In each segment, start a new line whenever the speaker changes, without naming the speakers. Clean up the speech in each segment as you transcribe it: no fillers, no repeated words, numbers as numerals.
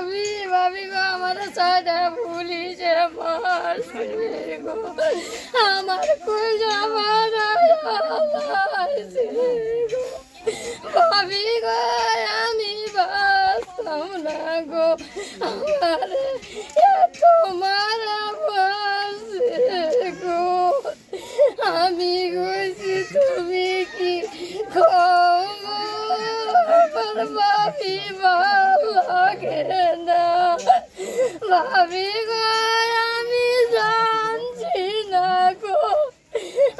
ভাবি ভাবি গো আমার সাদা পুলিশে মারছে গো আমার কই যাবার আছে গো ভাবি গো আমি বাঁচতাম না গো আমার এত মারা বলছে গো আমি গেছি তুমি কি খবর ভাবি ভালো লাগে না ভাবি গো আমি জানছি না গো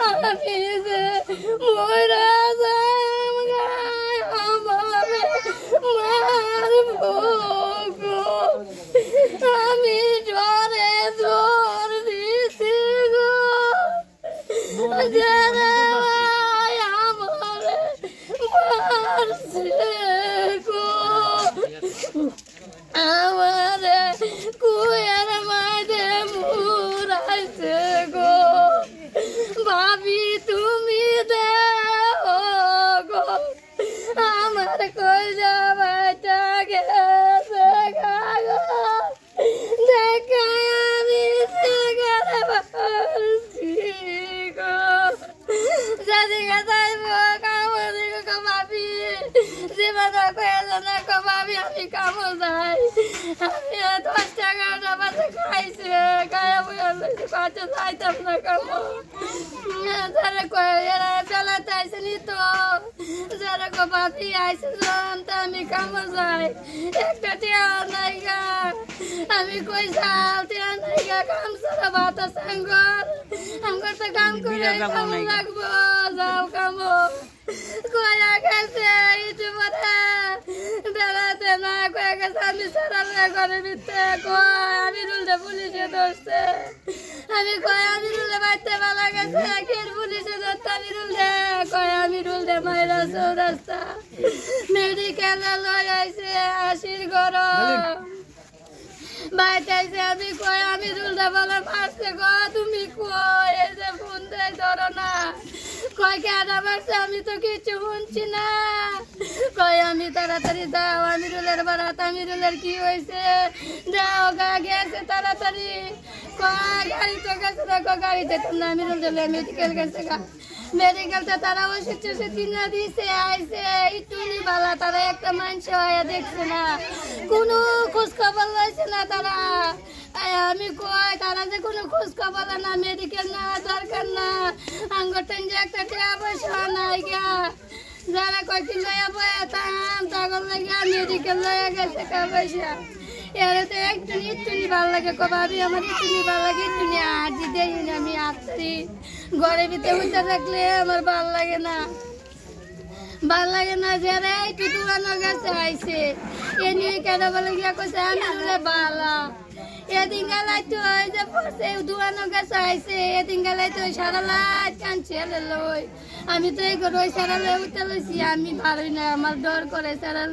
আমি যে মরা আমারে মারবো গো আমি জ্বরে জ্বর দিছি গো যারা আমারে মারছে গো আমারে কুয়ের মাঝে মুরাইছে গো ভাবি তুমি দেও গো আমার কই যাবাটা গেছে গো দেখা আমি সেখানে পারছি গো যেদিকে যাইবো কামো দিকে ভাবি জীবন কয়েছে না গো ভাবি আমি কামো যাই আমি 10 টাকা বাজে খাইছি খাইয়া বইয়া লইছি কাছে যাইতাম না কামো যারা কয়ে এরা চালাতে আইসেনি তো যারা গো ভাবি আইসে জানতে আমি কামো যাই একটা টিয়া নাই গা আমি কই যাও টিয়া নাই গা কাম সারা ভাত সাঙ্গর আঙ্গর তো কাম করে কামো লাগবো যাও কামো কয়া গেছে ইটু পরে বেড়াতে না কয়ে গেছে আমি সারা ঘরে ভিতরে কয় আমি রুলতে পুলিশে ধরছে আমি কয় আমি রুলতে বাড়তে ভালো গেছে কের পুলিশে ধরতে আমি রুলতে কয় আমি রুলতে মাইরা চৌরাস্তা মেডিকেলে লই আইছে 80 গরম বাইটাইছে আমি কয় আমি রুলতে ভালো মারছে গো তুমি কই এই যে ফোন দেয় ধরো না কয় কেডা মারছে আমি তো কিছু শুনছি না কয় আমি তাড়াতাড়ি দাও আমি রুলের বারাত আমি রুলের কি হয়েছে দাও গা গেছে তাড়াতাড়ি কয় গাড়ি তো গেছে দেখো গাড়িতে তোমরা আমি রুল দিলে মেডিকেল গেছে গা মেডিকেলটা তারা ওষুধ টষুধ কিনে দিছে আইসে ইটুনি বালা তারা একটা মানুষ হয়ে দেখছে না কোনো খোঁজ খবর লইছে না তারা আমি কই তারা যে কোনো খোঁজ খবর না মেডিকেল না দরকার না আঙ্গটেন যে একটা টাকা পয়সা নাই গা যারা কয়েকদিন লইয়া বয়া তাম তখন লাগে মেডিকেল লইয়া গেছে টাকা পয়সা এরা তো ইটুনি ভালো লাগে কো ভাবি আমার ইটুনি ভালো লাগে ইটুনি আজি দেই না আমি আসছি ঘরের ভিতরে উঠে থাকলে আমার ভাল লাগে না যারা একটু দূরানোর কাছে আইসে এ নিয়ে কেন বলে গিয়া কইছে আমি বলে বালা এদিন গেলাই তো ওই যে পড়ছে দূরানোর কাছে আইসে এদিন গেলাই তো সারা লাইট কানছে লই আমি তো এই করে ওই সারা লই উঠে লইছি আমি পারি না আমার ডর করে সারা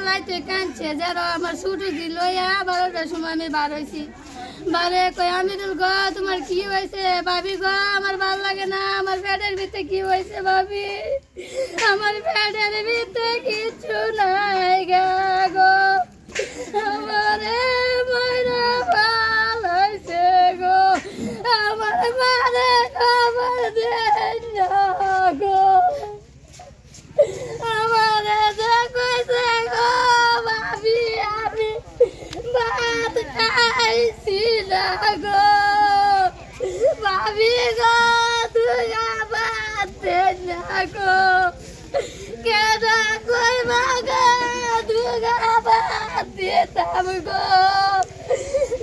লাইট কানছে যারা আমার ছুটি দিল 12টার সময় আমি বার হয়েছি বারে কই আমিরুল গো তোমার কি হয়েছে ভাবি গো আমার ভালো লাগে না আমার পেটের ভিতরে কি হয়েছে ভাবি আমার পেটের ভিতরে কিছু নাই গো আমারে মারা ভালো হয়েছে গো আমার মারে খবর দেন না গো আমারে দেখছে গো ভাবি আমি ভাত খাইছি না গো ভাবি গো তুই ভাত দেন না গো কেডা কইবা গো তুই ভাত দিতাম গো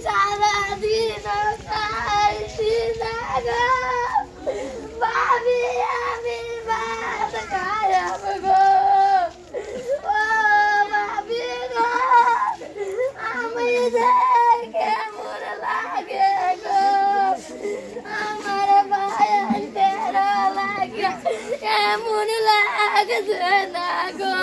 সারাদিন খাইছি না গো ভাবি আমি ভাত খাইব গো ও ভাবি গো আমি যে কেমন লাগে গো আমার ভাই তেরা লাগে কেমন লাগছে না গো